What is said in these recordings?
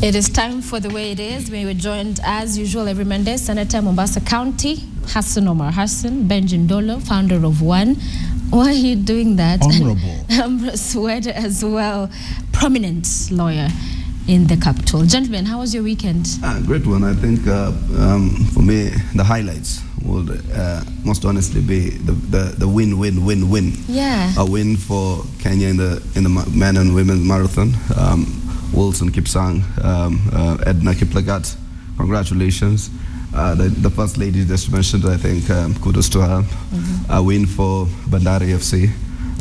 It is time for The Way It Is. We were joined, as usual, every Monday, Senator Mombasa County, Hassan Omar Hassan, Benjamin Dolo, founder of One. Why are you doing that? Honorable. Ambrose Wede as well, prominent lawyer in the capital. Gentlemen, how was your weekend? Great one. I think for me, the highlights would most honestly be the win. Yeah. A win for Kenya in the men and women's marathon. Wilson Kipsang, Edna Kiplagat, congratulations. The first lady just mentioned, I think, kudos to her. A win for Bandari FC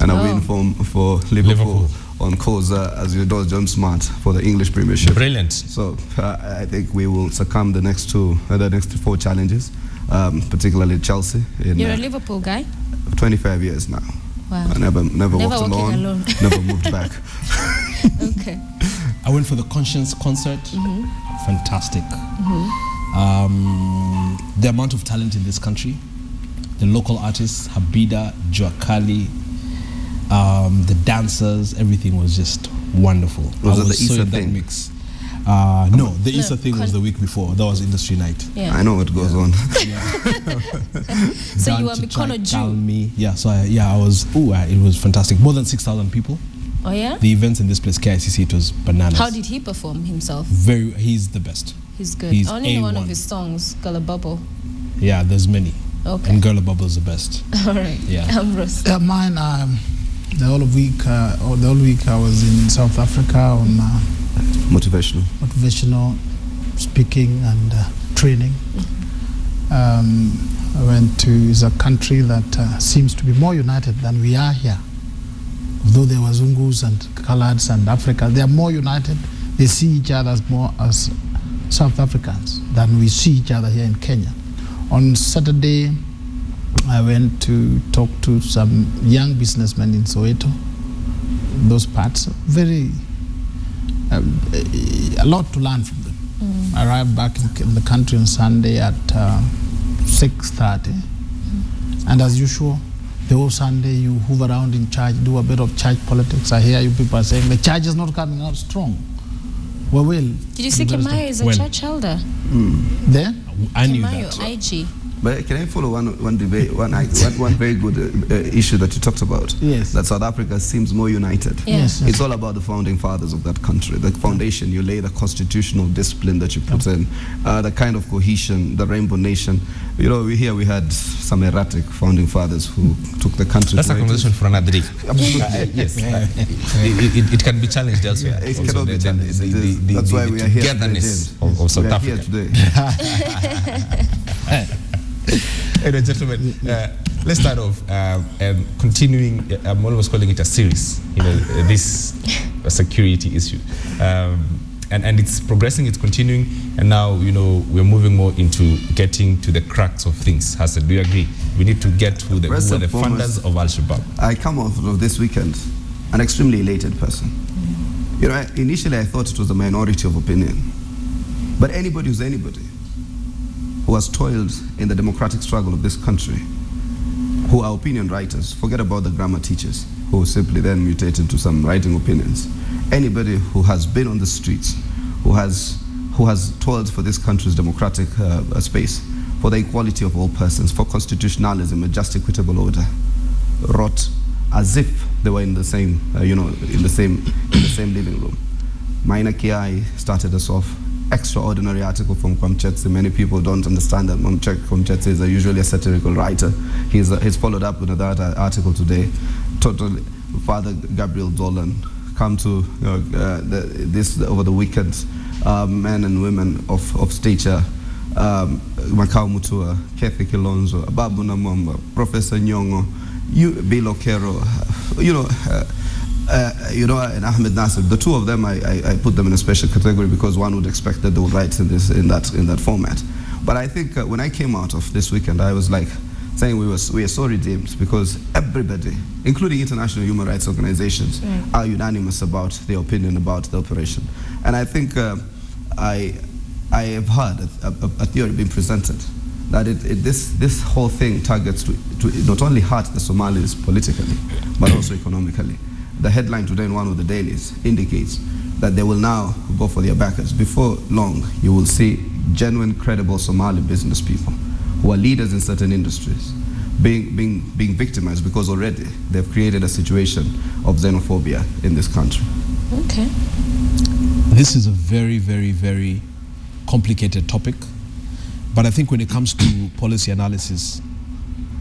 and a win for Liverpool on course, as you know, John Smart for the English Premiership. Brilliant. So I think we will succumb the next 4 challenges, particularly Chelsea. You're a Liverpool guy? 25 years now. Wow. I never walked alone. Never moved back. Okay. I went for the Conscience concert. Fantastic. The amount of talent in this country, the local artists, Habida, Joakali, the dancers, everything was just wonderful. Was I it was the so Easter in that thing? mix. No, the Easter thing was the week before. That was industry night. Yeah. I know what goes on. So you were Mikono Jew? Yeah, so I was, it was fantastic. More than 6,000 people. Oh yeah? The events in this place, KICC, it was bananas. How did he perform himself? He's the best. He's good. He's Only A1. one of his songs, Gullah Bubble. Yeah, there's many. Okay. And Girl Bubble is the best. All right. Yeah. Ambrose. Mine, the whole week I was in South Africa on motivational speaking and training. I went to a country that seems to be more united than we are here. Although there were Zungus and Coloureds and Africa, they are more united. They see each other as South Africans than we see each other here in Kenya. On Saturday, I went to talk to some young businessmen in Soweto, those parts. Very, a lot to learn from them. I arrived back in the country on Sunday at 6:30. And as usual, the whole Sunday you move around in church, do a bit of church politics. I hear you people are saying the church is not coming out strong. Well, did you see Kimayo is a church elder? There? I knew Kimayo, that. IG. But can I follow one debate, one very good issue that you talked about? Yes. That South Africa seems more united. Yeah. Yes. It's all about the founding fathers of that country, the foundation you lay, the constitutional discipline that you put in, the kind of cohesion, the rainbow nation. You know, we had some erratic founding fathers who took the country. That's a conversation for another day. Yes. It can be challenged elsewhere. It cannot be challenged. That's why we are here. Togetherness of South Africa. Today. Anyway, gentlemen, let's start off continuing. I'm almost calling it a series. You know, this security issue, and it's progressing. It's continuing, and now we're moving more into getting to the crux of things. Hassan, do you agree? We need to get to who were the funders of Al-Shabaab. I come off of this weekend an extremely elated person. You know, initially I thought it was a minority of opinion, but anybody who's anybody who has toiled in the democratic struggle of this country, who are opinion writers, forget about the grammar teachers, who simply then mutate into some writing opinions. Anybody who has been on the streets, who has toiled for this country's democratic space, for the equality of all persons, for constitutionalism, a just equitable order, wrote as if they were in the same, in the same living room. Maina Kiai started us off. Extraordinary article from Kwamchetsi. Many people don't understand that Kwamchetsi is usually a satirical writer. He's followed up with another article today. Totally, Father Gabriel Dolan come to this over the weekend. Men and women of stature. Makau Mutua, Kathy Kilonzo, Babu Namwamba, Professor Nyong'o, Bill Okero, and Ahmed Nasser. The two of them, I put them in a special category because one would expect that they would write in that format. But I think when I came out of this weekend, I was like saying we are so redeemed because everybody, including international human rights organizations, are unanimous about their opinion about the operation. And I think I have heard a theory being presented that this whole thing targets to not only hurt the Somalis politically, but also economically. The headline today in one of the dailies indicates that they will now go for their backers. Before long, you will see genuine, credible Somali business people who are leaders in certain industries being victimized because already they've created a situation of xenophobia in this country. Okay. This is a very, very, very complicated topic, but I think when it comes to policy analysis,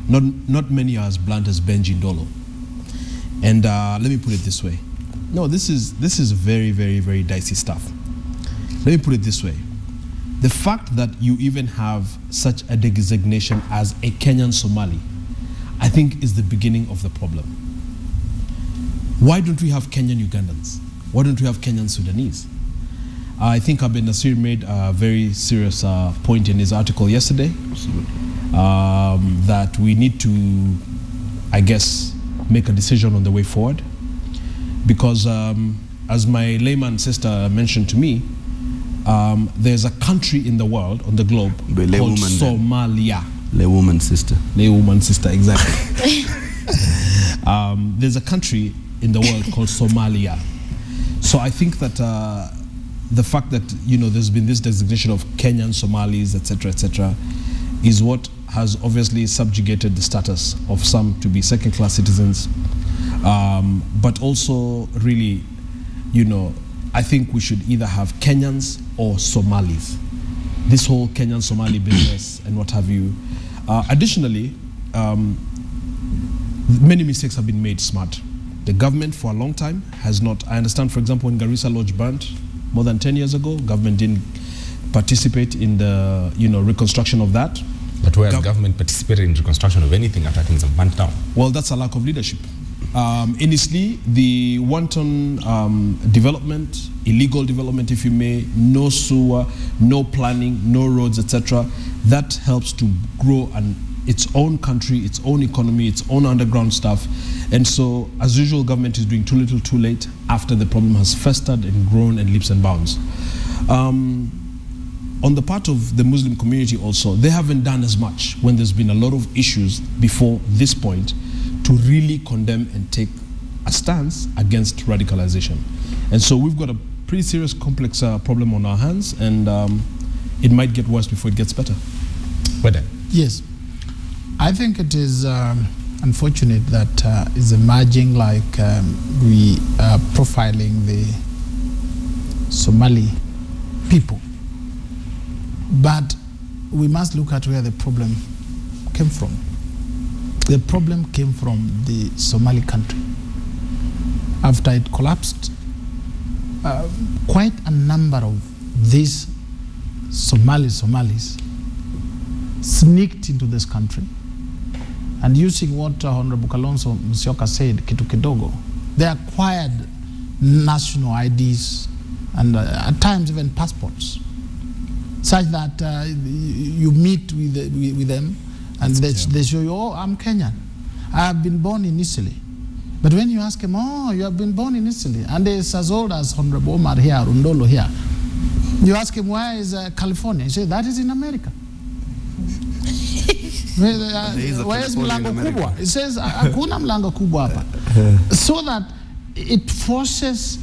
not many are as blunt as Benji Ndolo. And let me put it this way. No, this is very, very, very dicey stuff. Let me put it this way. The fact that you even have such a designation as a Kenyan Somali, I think is the beginning of the problem. Why don't we have Kenyan Ugandans? Why don't we have Kenyan Sudanese? I think Abed Nasir made a very serious point in his article yesterday, that we need to, I guess, make a decision on the way forward. Because as my layman sister mentioned to me, there's a country in the world, on the globe, called Somalia. Laywoman sister. Laywoman sister, exactly. There's a country in the world called Somalia. So I think that the fact that there's been this designation of Kenyan Somalis, etc., is what has obviously subjugated the status of some to be second-class citizens, but also really, I think we should either have Kenyans or Somalis. This whole Kenyan Somali business and what have you. Additionally, many mistakes have been made smart. The government for a long time has not. I understand, for example, when Garissa Lodge burnt more than 10 years ago, government didn't participate in the reconstruction of that. But where has government participated in reconstruction of anything after things have burnt down? Well, that's a lack of leadership. Initially, the wanton development, illegal development, if you may, no sewer, no planning, no roads, etc., that helps to grow its own country, its own economy, its own underground stuff. And so, as usual, government is doing too little, too late after the problem has festered and grown in leaps and bounds. On the part of the Muslim community also, they haven't done as much when there's been a lot of issues before this point to really condemn and take a stance against radicalization. And so we've got a pretty serious, complex problem on our hands, and it might get worse before it gets better. Whether? Yes. I think it is unfortunate that is emerging like we are profiling the Somali people. But we must look at where the problem came from. The problem came from the Somali country. After it collapsed, quite a number of these Somalis sneaked into this country, and using what Honorable Kalonzo Musyoka said, kitu kidogo, they acquired national IDs and at times even passports, such that you meet with them and they show you, oh, I'm Kenyan. I have been born in Italy. But when you ask him, oh, you have been born in Italy, and it's as old as Honorable Omar here, Ndolo here, you ask him, where is California? He says, that is in America. Where is mlango kubwa? He says, hakuna mlango kubwa hapa. So that it forces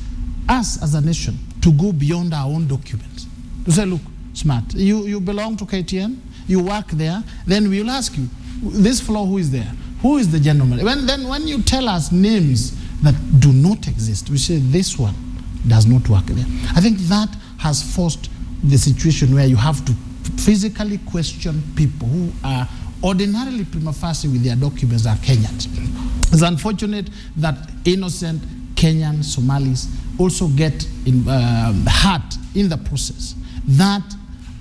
us as a nation to go beyond our own documents. To say, look, smart, you belong to KTN, you work there, then we'll ask you, this floor, who is there? Who is the gentleman? When you tell us names that do not exist, we say this one does not work there. I think that has forced the situation where you have to physically question people who are ordinarily prima facie with their documents are Kenyans. It's unfortunate that innocent Kenyan Somalis also get hurt in the process.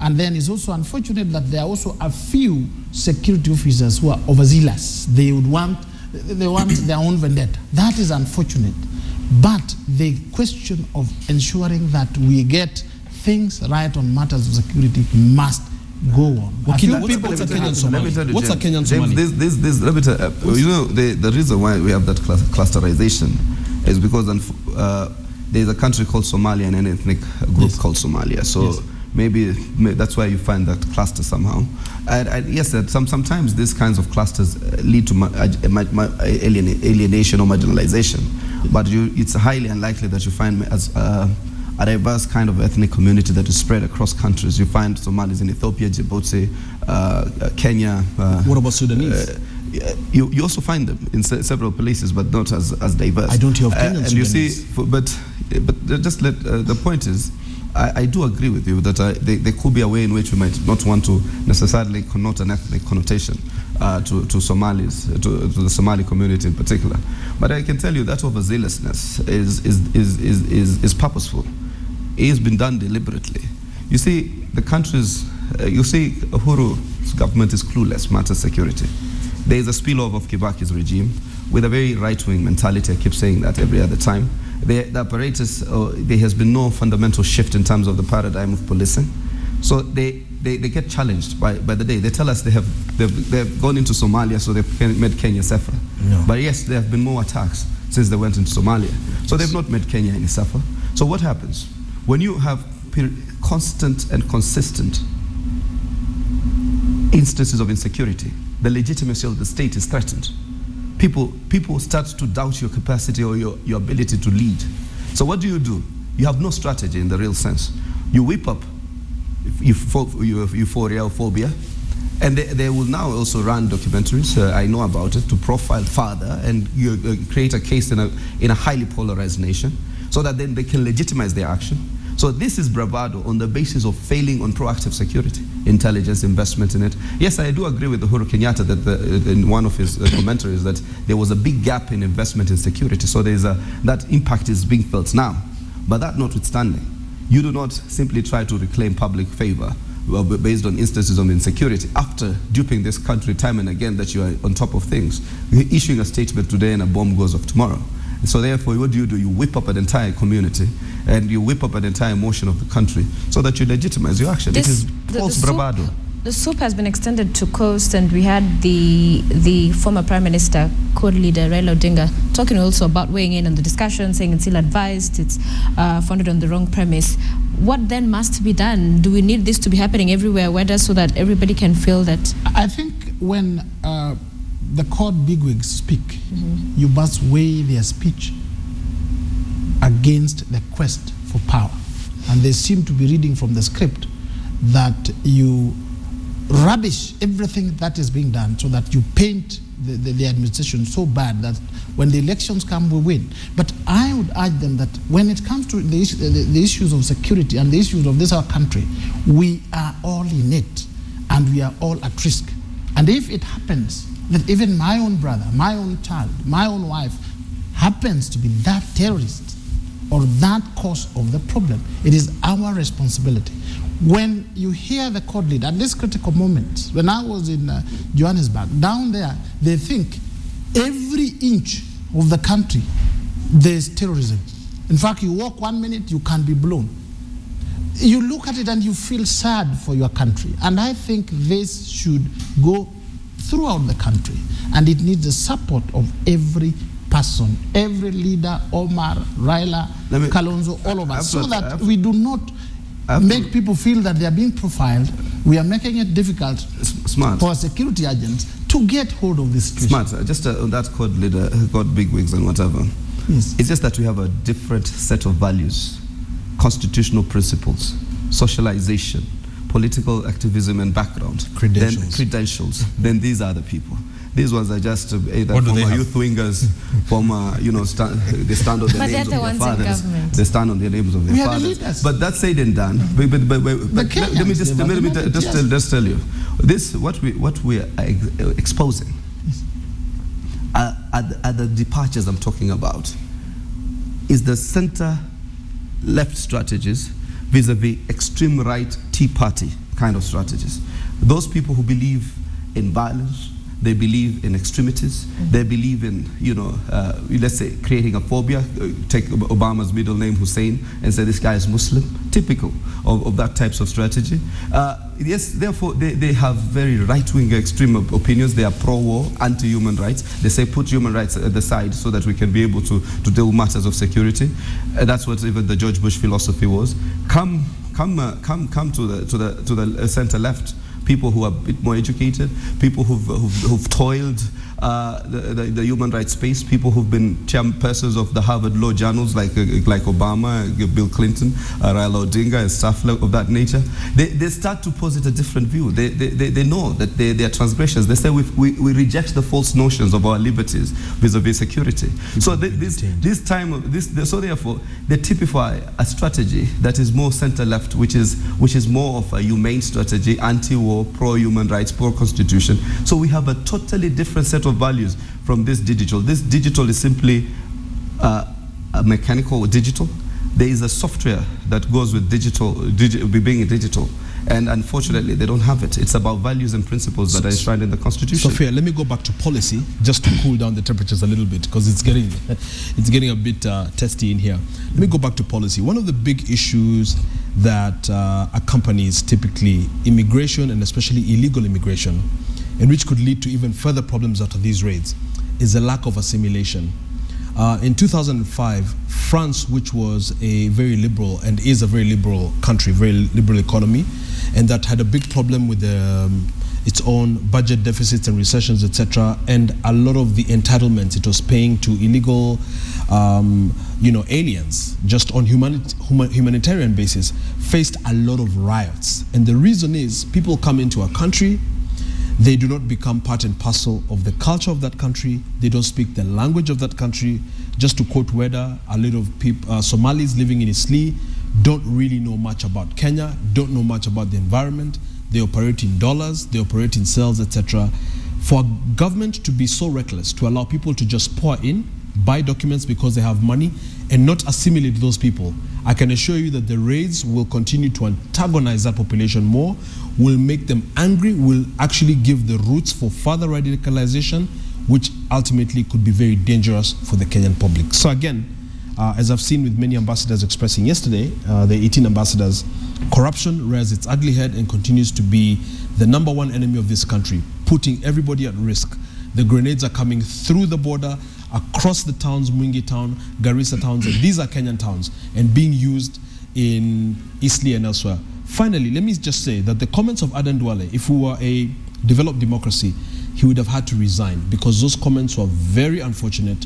And then it's also unfortunate that there are also a few security officers who are overzealous. They want their own vendetta. That is unfortunate. But the question of ensuring that we get things right on matters of security must go on. What's a Kenyan Somali? What's a Kenyan Somali? The reason why we have that clusterization is because there's a country called Somalia and an ethnic group called Somalia. So. Yes. Maybe that's why you find that cluster somehow. Yes, sometimes these kinds of clusters lead to alienation or marginalization, but it's highly unlikely that you find as a diverse kind of ethnic community that is spread across countries. You find Somalis in Ethiopia, Djibouti, Kenya. What about Sudanese? You also find them in several places, but not as diverse. I don't hear of Kenyan and Sudanese. you see, but just the point is, I do agree with you that there could be a way in which we might not want to necessarily connote an ethnic connotation to Somalis, to the Somali community in particular. But I can tell you that overzealousness is purposeful. It has been done deliberately. You see, the countries, you see, Uhuru's government is clueless matters security. There is a spillover of Kibaki's regime with a very right-wing mentality. I keep saying that every other time. The apparatus, there has been no fundamental shift in terms of the paradigm of policing. So they get challenged by the day. They tell us they've gone into Somalia, so they've made Kenya safer. No. But yes, there have been more attacks since they went into Somalia. So they've not made Kenya any safer. So what happens? When you have constant and consistent instances of insecurity, the legitimacy of the state is threatened. People start to doubt your capacity or your ability to lead. So what do? You have no strategy in the real sense. You whip up euphoria or phobia, and they will now also run documentaries, I know about it, to profile further and create a case in a highly polarized nation, so that then they can legitimize their action. So this is bravado on the basis of failing on proactive security, intelligence, investment in it. Yes, I do agree with Uhuru Kenyatta that in one of his commentaries that there was a big gap in investment in security. So that impact is being felt now. But that notwithstanding, you do not simply try to reclaim public favor based on instances of insecurity after duping this country time and again that you are on top of things, issuing a statement today and a bomb goes off tomorrow. So therefore, what do? You whip up an entire community and you whip up an entire emotion of the country so that you legitimize your action. It is false bravado. The soup has been extended to coast, and we had the former Prime Minister, co-leader Raila Odinga, talking also about weighing in on the discussion, saying it's ill-advised, it's founded on the wrong premise. What then must be done? Do we need this to be happening everywhere, whether so that everybody can feel that? I think when the court bigwigs speak, you must weigh their speech against the quest for power. And they seem to be reading from the script that you rubbish everything that is being done so that you paint the administration so bad that when the elections come, we win. But I would urge them that when it comes to the issues of security and the issues of our country, we are all in it and we are all at risk. And if it happens that even my own brother, my own child, my own wife happens to be that terrorist or that cause of the problem, it is our responsibility. When you hear the court lead at this critical moment, when I was in Johannesburg, down there, they think every inch of the country there's terrorism. In fact, you walk 1 minute, you can be blown. You look at it and you feel sad for your country. And I think this should go throughout the country, and it needs the support of every person, every leader, Omar, Raila, Kalonzo, all of us, so that we do not make people feel that they are being profiled. We are making it difficult for security agents to get hold of this situation. Smart. Just on that court leader, got bigwigs and whatever. Yes. It's just that we have a different set of values, constitutional principles, socialization, political activism and background, credentials. Then these are the people. These ones are just either former youth wingers, former, they stand on the names of their fathers. They stand on the names of their fathers. But that's said and done. But let me just tell you, this what we are exposing are the departures I'm talking about. Is the center-left strategies vis-a-vis extreme right Tea Party kind of strategies. Those people who believe in violence, they believe in extremities, they believe in, let's say, creating a phobia. Take Obama's middle name, Hussein, and say this guy is Muslim. Typical of that types of strategy. Yes, therefore, they have very right-wing extreme opinions. They are pro-war, anti-human rights. They say put human rights at the side so that we can be able to deal with matters of security. That's what even the George Bush philosophy was. Come to the center-left. People who are a bit more educated, people who've toiled the human rights space, people who've been chairpersons of the Harvard Law journals like Obama, Bill Clinton, Raila Odinga, and stuff of that nature, they start to posit a different view. They know that they are transgressors. They say we reject the false notions of our liberties vis-a-vis security. So so therefore, they typify a strategy that is more center-left, which is more of a humane strategy, anti-war, pro-human rights, pro-constitution. So we have a totally different set of values from this digital. This digital is simply a mechanical digital. There is a software that goes with being digital. And unfortunately, they don't have it. It's about values and principles that are enshrined in the Constitution. Sophia, let me go back to policy, just to cool down the temperatures a little bit, because it's getting a bit testy in here. Let me go back to policy. One of the big issues that accompanies typically immigration, and especially illegal immigration, and which could lead to even further problems after these raids, is a lack of assimilation. In 2005, France, which was a very liberal and is a very liberal country, very liberal economy, and that had a big problem with its own budget deficits and recessions, etc., and a lot of the entitlements it was paying to illegal, aliens, just on humanitarian basis, faced a lot of riots. And the reason is people come into a country, they do not become part and parcel of the culture of that country. They don't speak the language of that country. Just to quote Weda, a lot of people, Somalis living in Eastleigh, don't really know much about Kenya, don't know much about the environment. They operate in dollars, they operate in cells, etc. For a government to be so reckless, to allow people to just pour in, buy documents because they have money, and not assimilate those people, I can assure you that the raids will continue to antagonize that population more, will make them angry, will actually give the roots for further radicalization, which ultimately could be very dangerous for the Kenyan public. So again, as I've seen with many ambassadors expressing yesterday, the 18 ambassadors, corruption rears its ugly head and continues to be the #1 enemy of this country, putting everybody at risk. The grenades are coming through the border, across the towns, Mwingi town, Garissa towns, and these are Kenyan towns, and being used in Eastleigh and elsewhere. Finally, let me just say that the comments of Aden Duale, if we were a developed democracy, he would have had to resign, because those comments were very unfortunate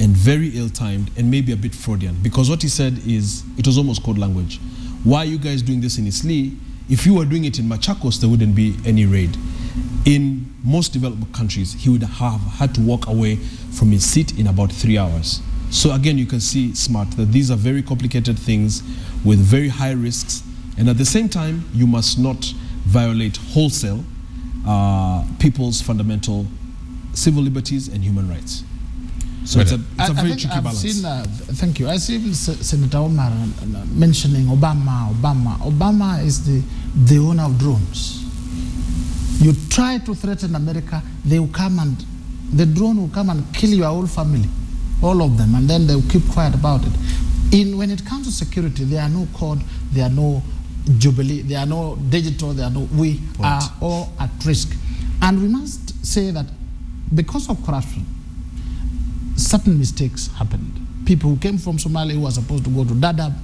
and very ill-timed and maybe a bit Freudian, because what he said is, it was almost code language. Why are you guys doing this in Eastleigh? If you were doing it in Machakos, there wouldn't be any raid. In most developed countries, he would have had to walk away from his seat in about 3 hours. So again, you can see, Smart, that these are very complicated things with very high risks, and at the same time, you must not violate wholesale people's fundamental civil liberties and human rights. So it's a very tricky balance. Thank you. I see Senator Omar mentioning Obama. Obama is the owner of drones. You try to threaten America, they will come and the drone will come and kill your whole family, all of them, and then they will keep quiet about it. When it comes to security, there are no code, there are no jubilee, there are no digital, we are all at risk. And we must say that because of corruption, certain mistakes happened. People who came from Somalia who were supposed to go to Dadaab,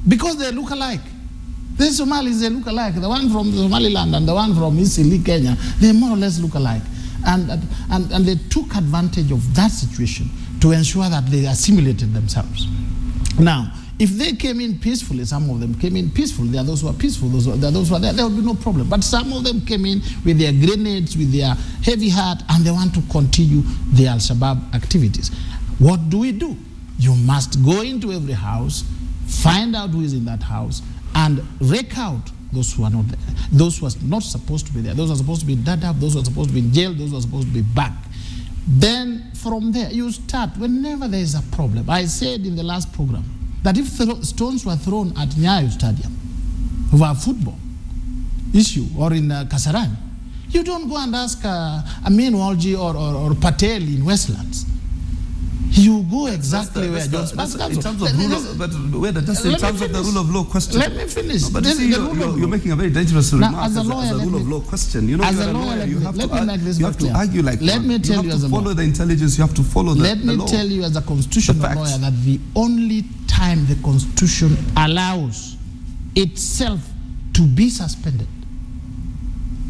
because they look alike. The Somalis, they look alike. The one from Somaliland and the one from Eastleigh, Kenya, they more or less look alike. And they took advantage of that situation to ensure that they assimilated themselves. Now, if they came in peacefully, some of them came in peacefully, there are those who are peaceful, there are those who are there would be no problem. But some of them came in with their grenades, with their heavy heart, and they want to continue the Al-Shabaab activities. What do? You must go into every house, find out who is in that house, and rake out those who are not there, those who are not supposed to be there, those who are supposed to be in Dadaab, those who are supposed to be in jail, those who are supposed to be back. Then from there, you start whenever there is a problem. I said in the last program that if stones were thrown at Nyayo Stadium over a football issue or in Kasarani, you don't go and ask Amin Walji or Patel in Westlands. You go exactly where John Pascal. In terms of the rule of law question. Let me finish. No, but you're making a very dangerous remark as a rule of law question. You know, as a lawyer, you have to argue like let me tell you as a lawyer. Follow the intelligence. You have to follow the law. Let me tell you as a constitutional lawyer that the only time the Constitution allows itself to be suspended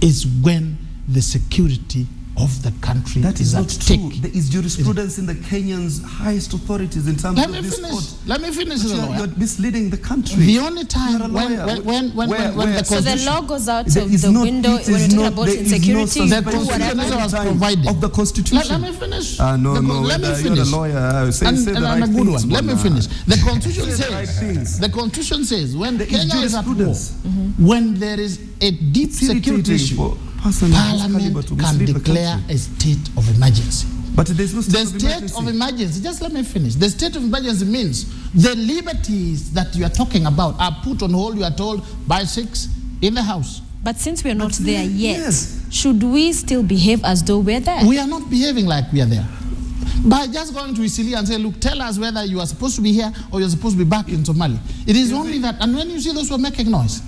is when the security of the country That is at not stake. true. There is jurisprudence in the Kenyan's highest authorities in terms Let of me this finish. court. Let me finish. But as a lawyer. you're misleading the country. The only time You're a when lawyer. the So the constitution, law goes out There of is the not- window it when is we're talking not- about there is no insecurity, suspension The do whatever. constitution was time provided. of the Constitution. let me finish. No, The no, con- let me you're a finish. lawyer. Say and the and right a good things, one. Let me Mona. finish. The constitution Say the right things. says. The constitution says when There is Kenya is at war, jurisprudence. when there is a deep It's security irritating issue, for a person of this caliber Parliament to can mislead the declare country. a state of emergency. But there's no The state of state emergency. of emergency, just let me finish. The state of emergency means the liberties that you are talking about are put on hold, you are told, by 6 in the House. But since we're not But there yet, yes. should we still behave as though we're there? We are not behaving like we are there. By just going to Isili and say, look, tell us whether you are supposed to be here or you're supposed to be back in Somali. It is only that, and when you see those who are making noise,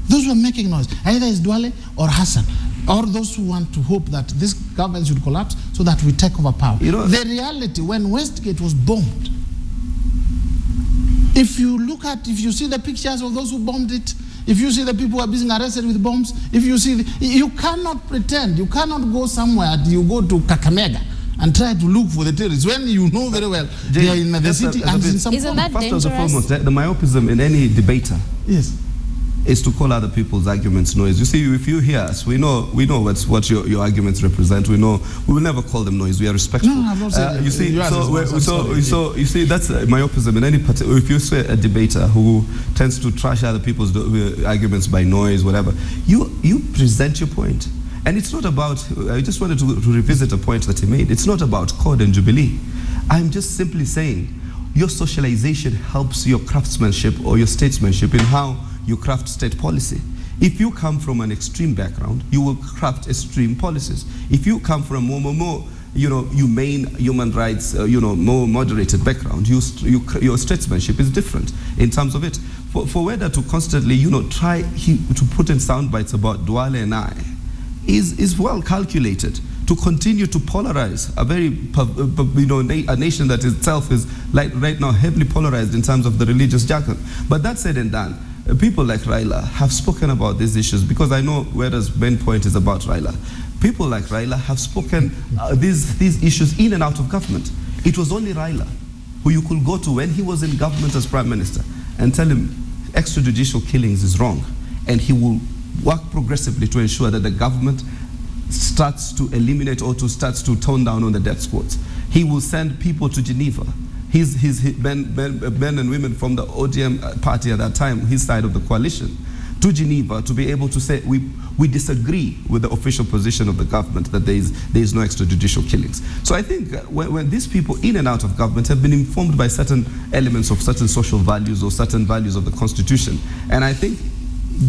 either it's Duale or Hassan, or those who want to hope that this government should collapse so that we take over power. You know, the reality, when Westgate was bombed, if you see the pictures of those who bombed it, if you see the people who are being arrested with bombs, if you see, you cannot pretend, you cannot go somewhere, you go to Kakamega and try to look for the terrorists when you know very well they are in the city and in some Isn't that First and dangerous? foremost, the myopism in any debater yes. is to call other people's arguments noise. You see, if you hear us, we know what your arguments represent. We know we will never call them noise. We are respectful. No, I've not said you see, you are so you see that's myopism in any particular. If you say a debater who tends to trash other people's arguments by noise, whatever, you present your point. And it's not about, I just wanted to revisit a point that he made. It's not about CORD and Jubilee. I'm just simply saying your socialization helps your craftsmanship or your statesmanship in how you craft state policy. If you come from an extreme background, you will craft extreme policies. If you come from a more humane human rights, more moderated background, your statesmanship is different in terms of it. For whether to constantly, try to put in sound bites about Duale and I, is well calculated to continue to polarize a nation that itself is right now heavily polarized in terms of the religious jargon. But that said and done, people like Raila have spoken about these issues, because I know whereas main point is about Raila. People like Raila have spoken these issues in and out of government. It was only Raila who you could go to when he was in government as prime minister and tell him extrajudicial killings is wrong, and he will work progressively to ensure that the government starts to eliminate or starts to tone down on the death squads. He will send people to Geneva. His men and women from the ODM party at that time, his side of the coalition, to Geneva to be able to say we disagree with the official position of the government that there is no extrajudicial killings. So I think when these people in and out of government have been informed by certain elements of certain social values or certain values of the Constitution, and I think,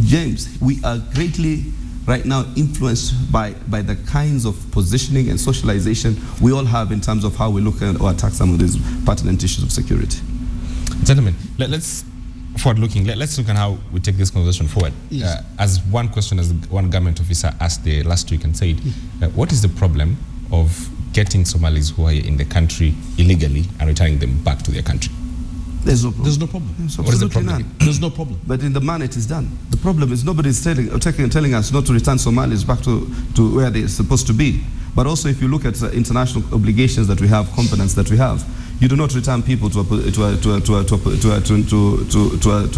James, we are greatly right now influenced by the kinds of positioning and socialization we all have in terms of how we look at or attack some of these pertinent issues of security. Gentlemen, let's forward-looking. Let's look at how we take this conversation forward. Yes. As one question, as one government officer asked last week and said, what is the problem of getting Somalis who are in the country illegally and returning them back to their country? There's no problem. There's no problem. There's What is the absolutely problem? none. There's no problem. But in the manner it is done. The problem is nobody's telling us not to return Somalis back to where they're supposed to be. But also, if you look at international obligations that we have, covenants that we have, you do not return people to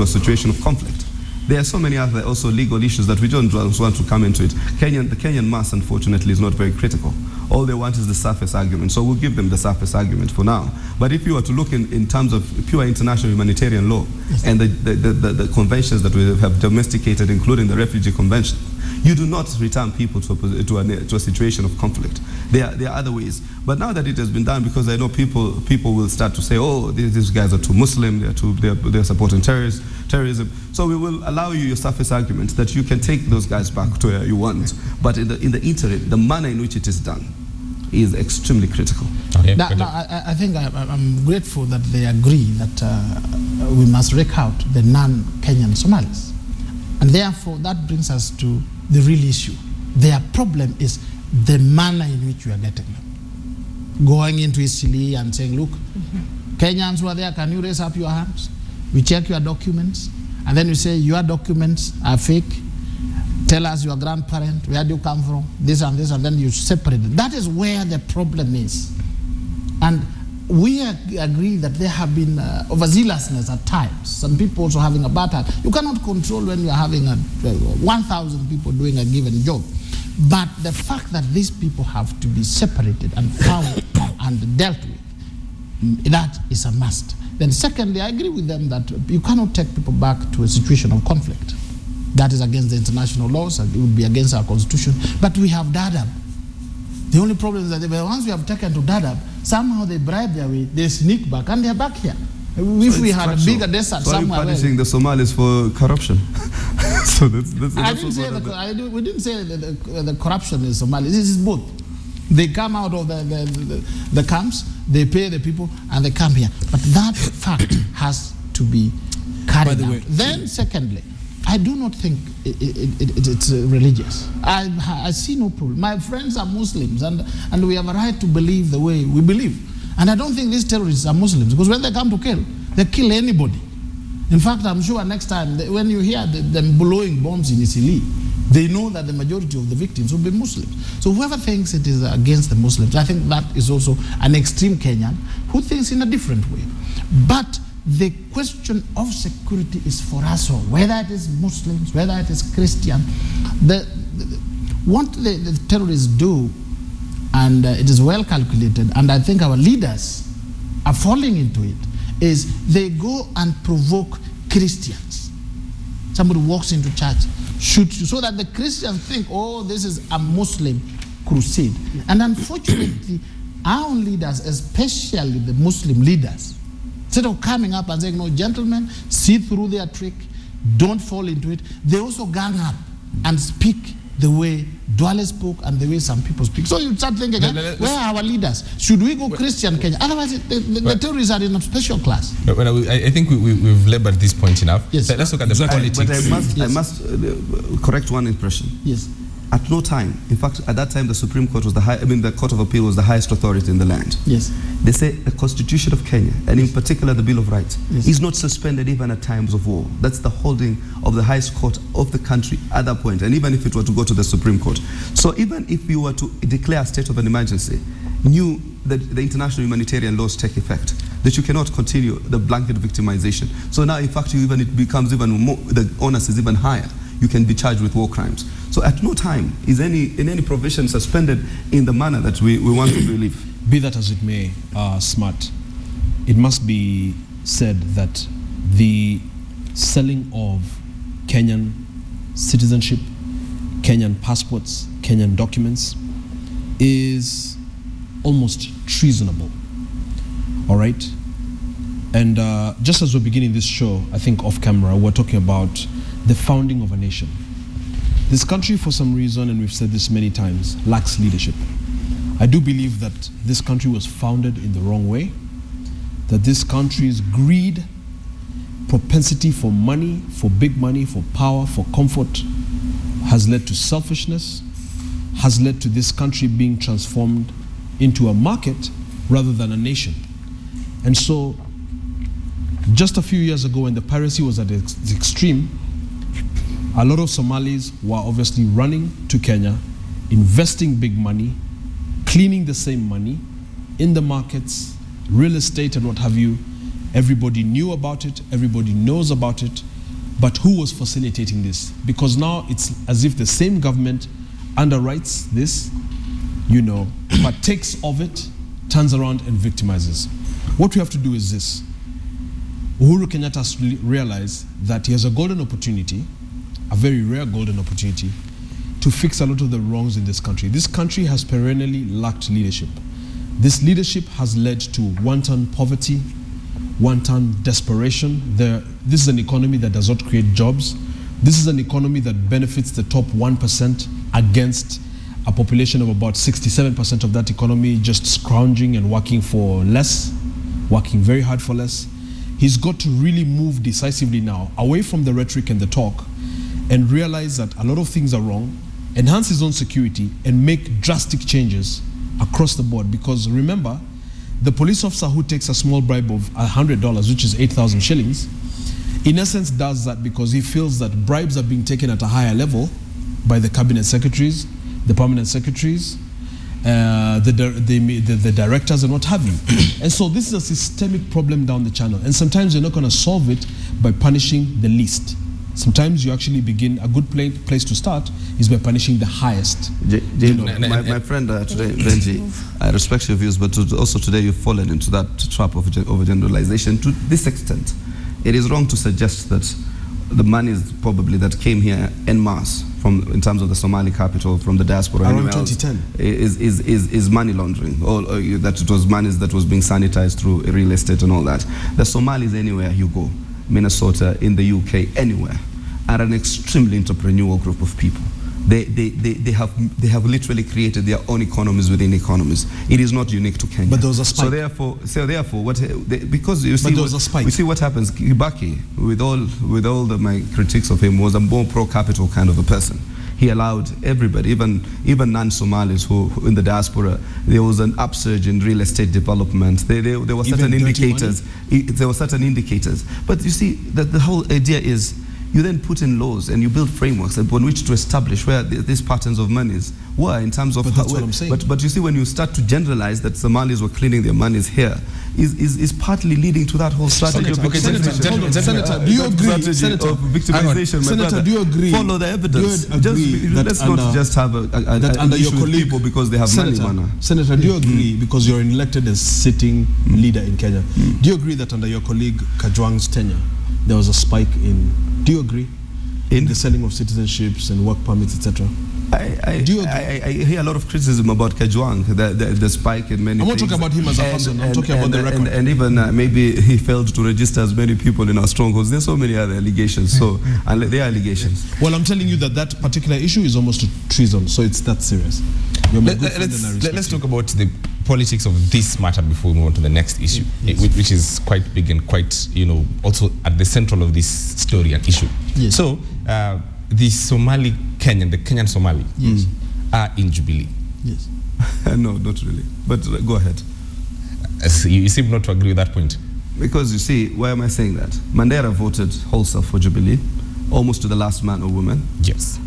a situation of conflict. There are so many other also legal issues that we don't want to come into it. The Kenyan mass, unfortunately, is not very critical. All they want is the surface argument. So we'll give them the surface argument for now. But if you were to look in terms of pure international humanitarian law, yes, and the conventions that we have domesticated, including the Refugee Convention, you do not return people to a situation of conflict. There are other ways. But now that it has been done, because I know people will start to say, oh, these guys are too Muslim, they're supporting terrorism. So we will allow you your surface argument that you can take those guys back to where you want. But in the interim, the manner in which it is done is extremely critical. Okay. I think I'm grateful that they agree that we must rake out the non-Kenyan Somalis. And therefore, that brings us to the real issue. Their problem is the manner in which we are getting them. Going into Isili and saying, look, Kenyans who are there, can you raise up your hands? We check your documents. And then we say, your documents are fake. tell us your grandparent, where do you come from, this, and then you separate it. That is where the problem is. And we agree that there have been overzealousness at times. Some people also having a bad time. You cannot control when you are having 1,000 people doing a given job. But the fact that these people have to be separated and found and dealt with, that is a must. Then secondly, I agree with them that you cannot take people back to a situation of conflict. That is against the international laws, and it would be against our constitution. But we have Dadaab. The only problem is that once we have taken to Dadaab, somehow they bribe their way, they sneak back, and they're back here. If we had a bigger desert somewhere else. punishing the Somalis for corruption. So that's we didn't say that the corruption is Somali. This is both. They come out of the camps, they pay the people, and they come here. But that fact has to be carried out. Then secondly, I do not think it's religious. I see no problem. My friends are Muslims, and we have a right to believe the way we believe. And I don't think these terrorists are Muslims, because when they come to kill, they kill anybody. In fact, I'm sure next time, when you hear them blowing bombs in Isili, they know that the majority of the victims will be Muslims. So whoever thinks it is against the Muslims, I think that is also an extreme Kenyan who thinks in a different way. But the question of security is for us all, whether it is Muslims, whether it is Christian. What the terrorists do, and it is well calculated, and I think our leaders are falling into it, is they go and provoke Christians. Somebody walks into church, shoots you, so that the Christians think, oh, this is a Muslim crusade. And unfortunately, our own leaders, especially the Muslim leaders, instead of coming up and saying, no, gentlemen, see through their trick, don't fall into it, they also gang up and speak the way Duale spoke and the way some people speak. So you start thinking, where are our leaders? Should we go Christian Kenya? Otherwise, the terrorists are in a special class. I think we've labored this point enough. Yes. Let's look at the politics. But I must correct one impression. Yes. At no time, in fact, at that time, the Supreme Court was the Court of Appeal was the highest authority in the land. Yes. They say the Constitution of Kenya, and in particular the Bill of Rights, yes, is not suspended even at times of war. That's the holding of the highest court of the country at that point, and even if it were to go to the Supreme Court. So even if you were to declare a state of an emergency, knew that the international humanitarian laws take effect, that you cannot continue the blanket victimization. So now, in fact, it becomes even more, the onus is even higher. You can be charged with war crimes. So at no time is any provision suspended in the manner that we want to believe. Be that as it may, Smart, it must be said that the selling of Kenyan citizenship, Kenyan passports, Kenyan documents is almost treasonable. All right? And just as we're beginning this show, I think off camera, we're talking about the founding of a nation. This country, for some reason, and we've said this many times, lacks leadership. I do believe that this country was founded in the wrong way, that this country's greed, propensity for money, for big money, for power, for comfort, has led to selfishness, has led to this country being transformed into a market rather than a nation. And so, just a few years ago when the piracy was at its extreme, a lot of Somalis were obviously running to Kenya, investing big money, cleaning the same money in the markets, real estate and what have you. Everybody knew about it, everybody knows about it, but who was facilitating this? Because now it's as if the same government underwrites this, partakes of it, turns around and victimizes. What we have to do is this. Uhuru Kenyatta has to realize that he has a golden opportunity, a very rare golden opportunity, to fix a lot of the wrongs in this country. This country has perennially lacked leadership. This leadership has led to wanton poverty, wanton desperation. This is an economy that does not create jobs. This is an economy that benefits the top 1% against a population of about 67% of that economy just scrounging and working for less, working very hard for less. He's got to really move decisively now, away from the rhetoric and the talk, and realize that a lot of things are wrong, enhance his own security, and make drastic changes across the board. Because remember, the police officer who takes a small bribe of $100, which is 8,000 shillings, in essence does that because he feels that bribes are being taken at a higher level by the cabinet secretaries, the permanent secretaries, the directors and what have you. And so this is a systemic problem down the channel. And sometimes you're not going to solve it by punishing the least. Sometimes you actually begin, a good place to start is by punishing the highest. My friend today, Benji, I respect your views, but also today you've fallen into that trap of overgeneralization to this extent. It is wrong to suggest that the money is probably that came here en masse in terms of the Somali capital, from the diaspora around 2010 is money laundering, or that it was money that was being sanitized through real estate and all that. The Somalis, anywhere you go, Minnesota, in the UK, anywhere, are an extremely entrepreneurial group of people. They have literally created their own economies within economies. It is not unique to Kenya. But there was a spike. So therefore, because you see, but there was a spike. We see what happens. Kibaki, with all my critiques of him, was a more pro-capital kind of a person. He allowed everybody, even non-Somalis who in the diaspora, there was an upsurge in real estate development. There were certain indicators. There were certain indicators. But you see, that the whole idea is, you then put in laws and you build frameworks upon which to establish where these patterns of monies were in terms of. But that's what I'm saying. But you see, when you start to generalize that Somalis were cleaning their monies here, is partly leading to that whole strategy of victimization. Senator, do you agree? Senator, of victimization, Senator, do you agree? Follow the evidence. Let's under, not just have an under issue your colleague, with people because they have Senator, money. Senator, do you agree, because you're elected as sitting leader in Kenya, do you agree that under your colleague Kajwang's tenure, there was a spike in, do you agree? In the selling of citizenships and work permits, etc. I hear a lot of criticism about Kajwang, the spike in many things. I'm not talking about him as a person, I'm talking about the record. And even maybe he failed to register as many people in our strongholds. There's so many other allegations, so they are allegations. Well, I'm telling you that particular issue is almost treason, so it's that serious. Let's talk about the politics of this matter before we move on to the next issue, which is quite big and quite, also at the central of this story and issue. Yes. So, the Somali Kenyan, the Kenyan Somali, are in Jubilee. Yes. No, not really. But go ahead. You seem not to agree with that point. Because you see, why am I saying that? Mandela voted wholesale for Jubilee, almost to the last man or woman. Yes.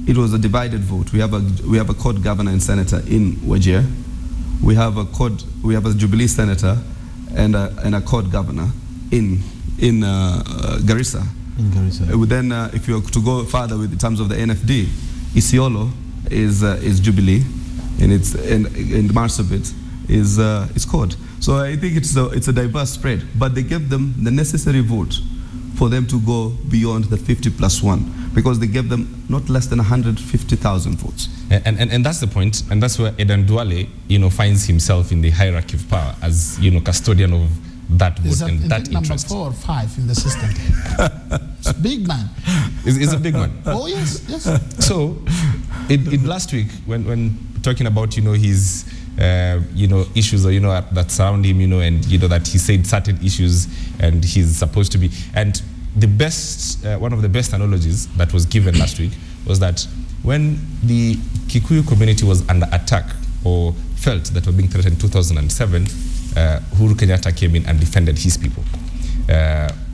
It was a divided vote. We have a CORD governor and senator in Wajir. We have a Jubilee senator and a CORD governor in Garissa. Then, if you are to go further in terms of the NFD, Isiolo is Jubilee, and Marsabit is CORD. So I think it's a diverse spread, but they gave them the necessary vote for them to go beyond the 50+1, because they gave them not less than 150,000 votes. And that's the point, and that's where Aden Duale, finds himself in the hierarchy of power as, custodian of that vote and that interest. Number 4 or 5 in the system. It's a big man. It's a big one. Oh yes. So, in last week, when talking about his issues that surround him, and that he said certain issues, and he's supposed to be, and the best one of the best analogies that was given last week was that when the Kikuyu community was under attack or felt that were being threatened in 2007, Uhuru Kenyatta came in and defended his people.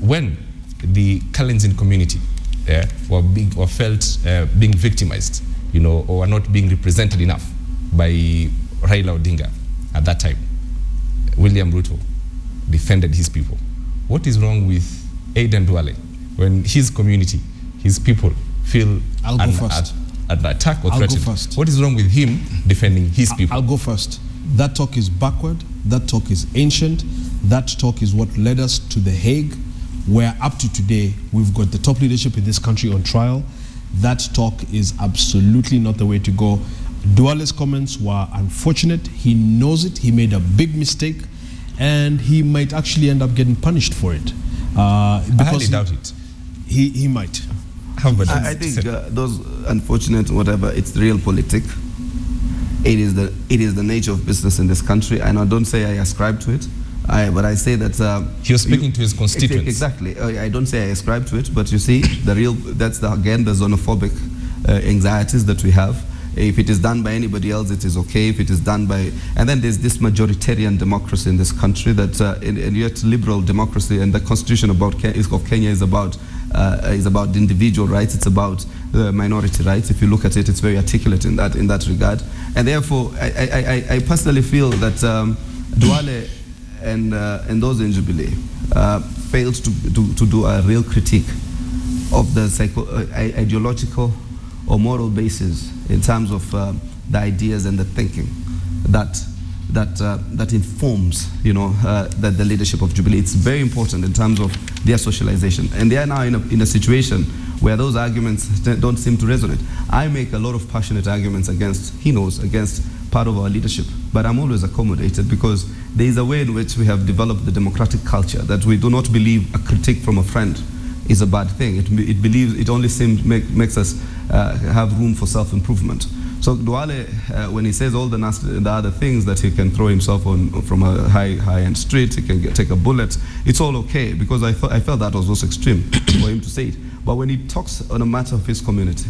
When the Kalenjin community were felt being victimized, or were not being represented enough by Raila Odinga at that time, William Ruto defended his people. What is wrong with Aden Duale when his community, his people feel under attack or threatened? What is wrong with him defending his people? I'll go first. That talk is backward. That talk is ancient. That talk is what led us to The Hague, where up to today we've got the top leadership in this country on trial. That talk is absolutely not the way to go. Duale's comments were unfortunate. He knows it. He made a big mistake, and he might actually end up getting punished for it. I highly doubt it. He might. I think those unfortunate whatever, it's real politic. It is the nature of business in this country, and I don't say I ascribe to it. But I say that he was speaking to his constituents. Exactly. I don't say I ascribe to it, but you see, that's the xenophobic anxieties that we have. If it is done by anybody else, it is okay. If it is done by, and then there's this majoritarian democracy in this country that, and yet liberal democracy, and the constitution of Kenya is about is about the individual rights. It's about the minority rights. If you look at it, it's very articulate in that regard. And therefore, I personally feel that Duale and those in Jubilee failed to do a real critique of the ideological or moral basis in terms of the ideas and the thinking that informs, the leadership of Jubilee. It's very important in terms of their socialization, and they are now in a situation where those arguments don't seem to resonate. I make a lot of passionate arguments against part of our leadership, but I'm always accommodated because there is a way in which we have developed the democratic culture that we do not believe a critique from a friend is a bad thing. It only makes us have room for self-improvement. So Duale, when he says all the other things that he can throw himself on from a high-end street, he can take a bullet, it's all okay, because I felt that was also extreme for him to say it. But when he talks on a matter of his community,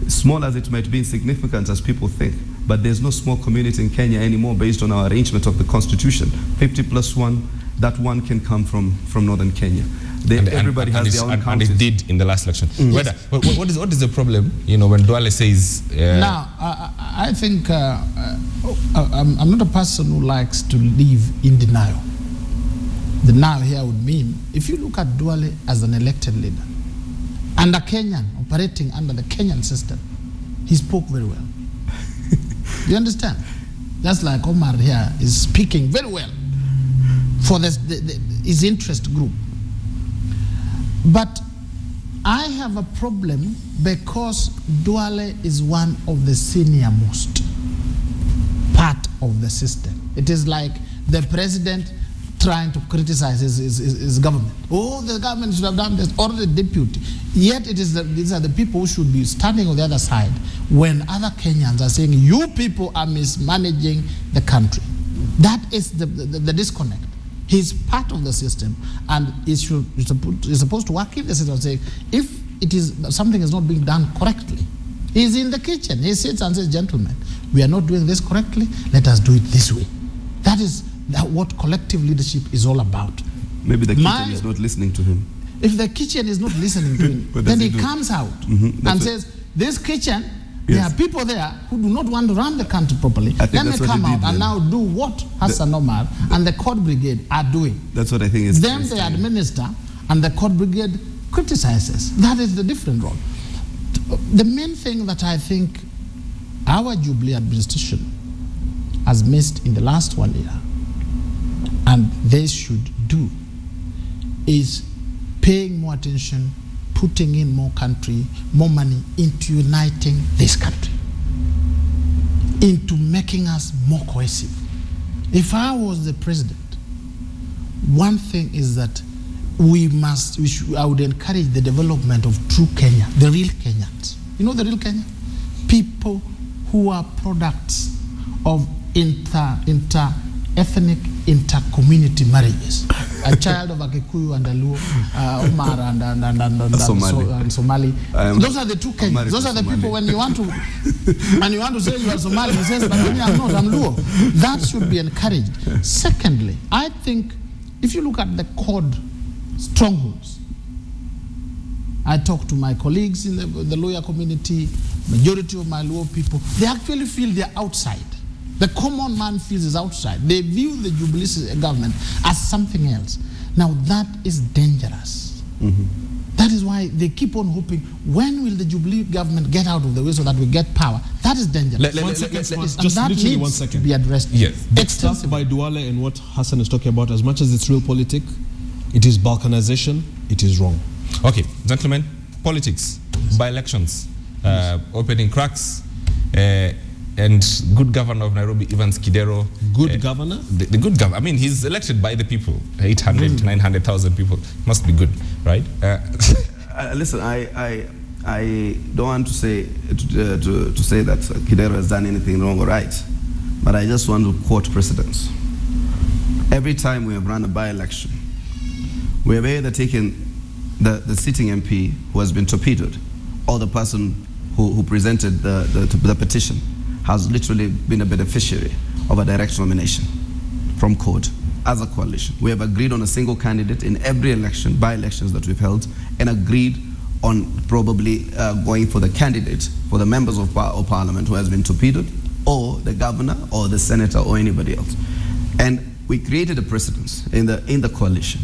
small as it might be, insignificant as people think, but there's no small community in Kenya anymore based on our arrangement of the constitution. 50+1, that one can come from northern Kenya. Everybody has their own counties. And it did in the last election. Yes. What is the problem, when Duale says... Now, I think I'm not a person who likes to live in denial. Denial here would mean, if you look at Duale as an elected leader, and a Kenyan, operating under the Kenyan system, he spoke very well. Do you understand? Just like Omar here is speaking very well for his interest group. But I have a problem because Duale is one of the senior most part of the system. It is like the president trying to criticize his government. Oh, the government should have done this, or the deputy. Yet these are the people who should be standing on the other side when other Kenyans are saying, you people are mismanaging the country. That is the disconnect. He's part of the system, and he's supposed to work in the system, saying, if something is not being done correctly, he's in the kitchen. He sits and says, gentlemen, we are not doing this correctly, let us do it this way. That is what collective leadership is all about. Maybe the kitchen is not listening to him. If the kitchen is not listening to him, then he comes out and says, this kitchen, there are people there who do not want to run the country properly. Let me come out and now do what Hassan Omar and the court brigade are doing. That's what I think is. Then they administer and the court brigade criticizes. That is the different role. The main thing that I think our Jubilee administration has missed in the last 1 year, and they should do, is paying more attention, putting in more money into uniting this country, into making us more cohesive. If I was the president, one thing is that I would encourage the development of true Kenya, the real Kenyans. You know the real Kenya? People who are products of inter-ethnic, inter-community marriages. A child of a Kikuyu and a Luo, Omar and Somali. Those are the two Kenyans. Those are the people when you want to say you are Somali, he says, but I'm not, I'm Luo. That should be encouraged. Secondly, I think if you look at the CORD strongholds, I talk to my colleagues in the lawyer community, majority of my Luo people, they actually feel they're outside. The common man feels is outside. They view the Jubilee government as something else. Now that is dangerous. That is why they keep on hoping, when will the Jubilee government get out of the way so that we get power? That is dangerous. Just literally 1 second. To be addressed. Yes. The stuff by Duale and what Hassan is talking about, as much as it's realpolitik, it is balkanization, it is wrong. Okay, gentlemen, politics, by-elections, opening cracks, and good governor of Nairobi, Evans Kidero. Good governor? The good governor. I mean, he's elected by the people. 800 to 900,000 people. Must be good, right? Listen, I don't want to say that Kidero has done anything wrong or right, but I just want to quote precedents. Every time we have run a by-election, we have either taken the sitting MP who has been torpedoed, or the person who presented the petition has literally been a beneficiary of a direct nomination from court. as a coalition. We have agreed on a single candidate in every election, by-elections that we've held, and agreed on probably going for the candidate, for the members of parliament who has been torpedoed, or the governor, or the senator, or anybody else. And we created a precedence in the coalition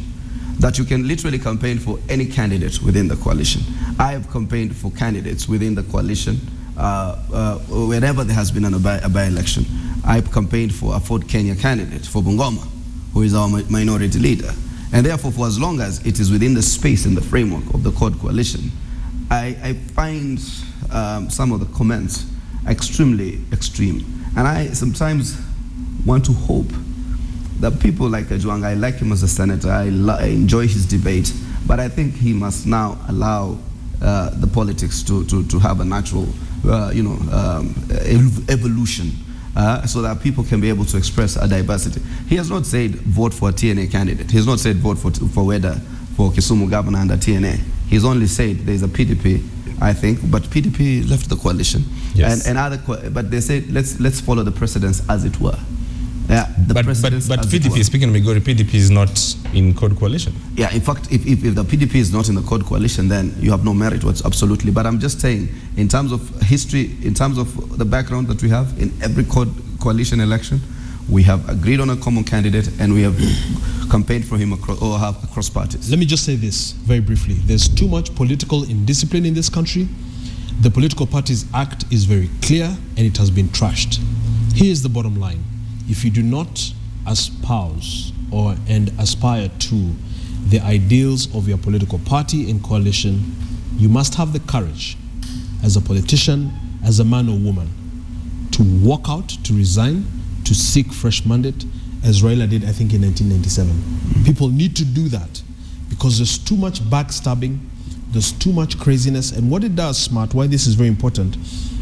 that you can literally campaign for any candidate within the coalition. I have campaigned for candidates within the coalition wherever there has been a by-election. I've campaigned for a Ford Kenya candidate, for Bungoma, who is our minority leader. And therefore, for as long as it is within the space and the framework of the CORD coalition, I find some of the comments extremely extreme. And I sometimes want to hope that people like Kajwang, I like him as a senator, I enjoy his debate, but I think he must now allow the politics to have a natural evolution. So that people can be able to express a diversity. He has not said vote for a TNA candidate. He has not said vote for Kisumu governor under TNA. He's only said there's a PDP, I think, but PDP left the coalition. Yes. But they said let's follow the precedence as it were. Yeah, but PDP, speaking of Migori, PDP is not in CORD coalition. Yeah, in fact, if the PDP is not in the CORD coalition, then you have no merit, absolutely. But I'm just saying, in terms of history, in terms of the background that we have in every CORD coalition election, we have agreed on a common candidate and we have campaigned for him across parties. Let me just say this very briefly. There's too much political indiscipline in this country. The Political Parties Act is very clear and it has been trashed. Here's the bottom line. If you do not espouse and aspire to the ideals of your political party and coalition, you must have the courage as a politician, as a man or woman, to walk out, to resign, to seek fresh mandate, as Raila did, I think, in 1997. People need to do that because there's too much backstabbing, there's too much craziness, and what it does, Smart, why this is very important,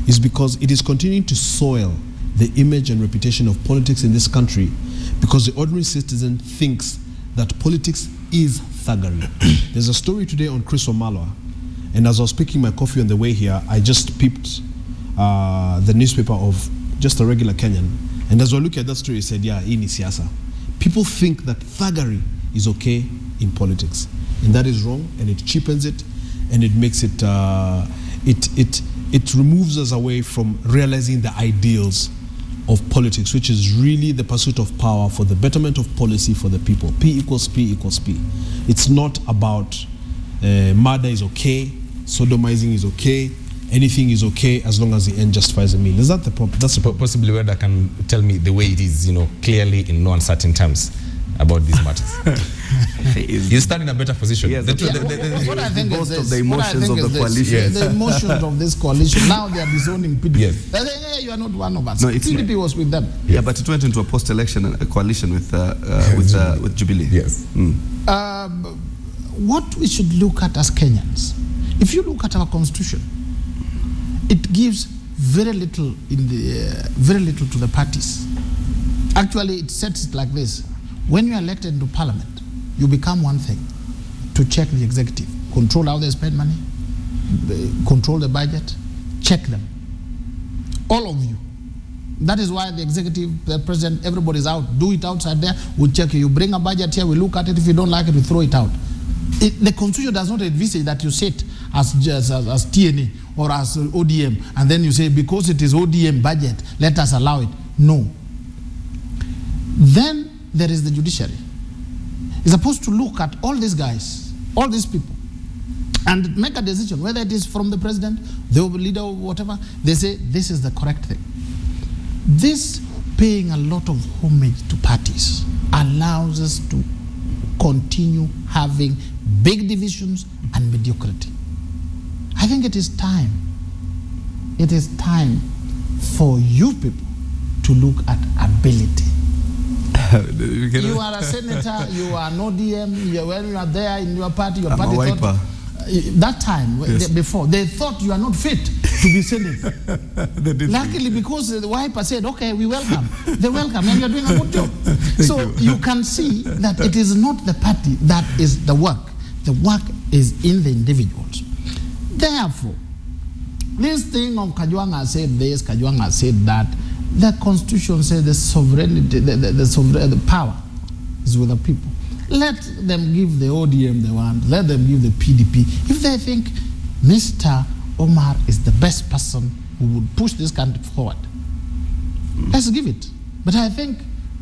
is because it is continuing to soil the image and reputation of politics in this country, because the ordinary citizen thinks that politics is thuggery. There's a story today on Chris Wamalwa, and as I was picking my coffee on the way here, I just peeped the newspaper of just a regular Kenyan, and as I look at that story, it said, yeah, hii ni siasa. People think that thuggery is okay in politics, and that is wrong, and it cheapens it, and it makes it, it removes us away from realizing the ideals of politics, which is really the pursuit of power for the betterment of policy for the people. P equals P equals P. It's not about murder is okay, sodomizing is okay, anything is okay as long as the end justifies the mean. Is that the problem? That's the problem. Possibly where that can tell me the way it is, clearly in no uncertain terms about these matters. You stand in a better position. Yes, what I think is this. The emotions of the coalition. Yes. The emotions of this coalition. Now they are disowning PDP. Yes. They say, hey, you are not one of us. No, PDP was with them. Yeah, but it went into a post-election coalition with Jubilee. Yes. What we should look at as Kenyans, if you look at our constitution, it gives very little to the parties. Actually, it sets it like this. When you are elected into parliament, you become one thing: to check the executive, control how they spend money, control the budget, check them. All of you. That is why the executive, the president, everybody's out. Do it outside there, we'll check you. You bring a budget here, we look at it. If you don't like it, we throw it out. The constitution does not envisage that you sit as TNA or as ODM, and then you say, because it is ODM budget, let us allow it. No. Then there is the judiciary. It's supposed to look at all these guys, all these people, and make a decision, whether it is from the president, the leader, or whatever. They say, this is the correct thing. This paying a lot of homage to parties allows us to continue having big divisions and mediocrity. I think it is time. It is time for you people to look at ability. You are a senator, you are an ODM, when you are there in your party, your party thought, that time, yes, before, they thought you are not fit to be senator. Luckily, because the wiper said, okay, we welcome. They welcome, and you're doing a good job. So you can see that it is not the party that is the work. The work is in the individuals. Therefore, this thing of Kajwang has said this, Kajwang has said that, the constitution says the sovereignty, the power is with the people. Let them give the ODM they want. Let them give the PDP. If they think Mr. Omar is the best person who would push this country forward, let's give it. But I think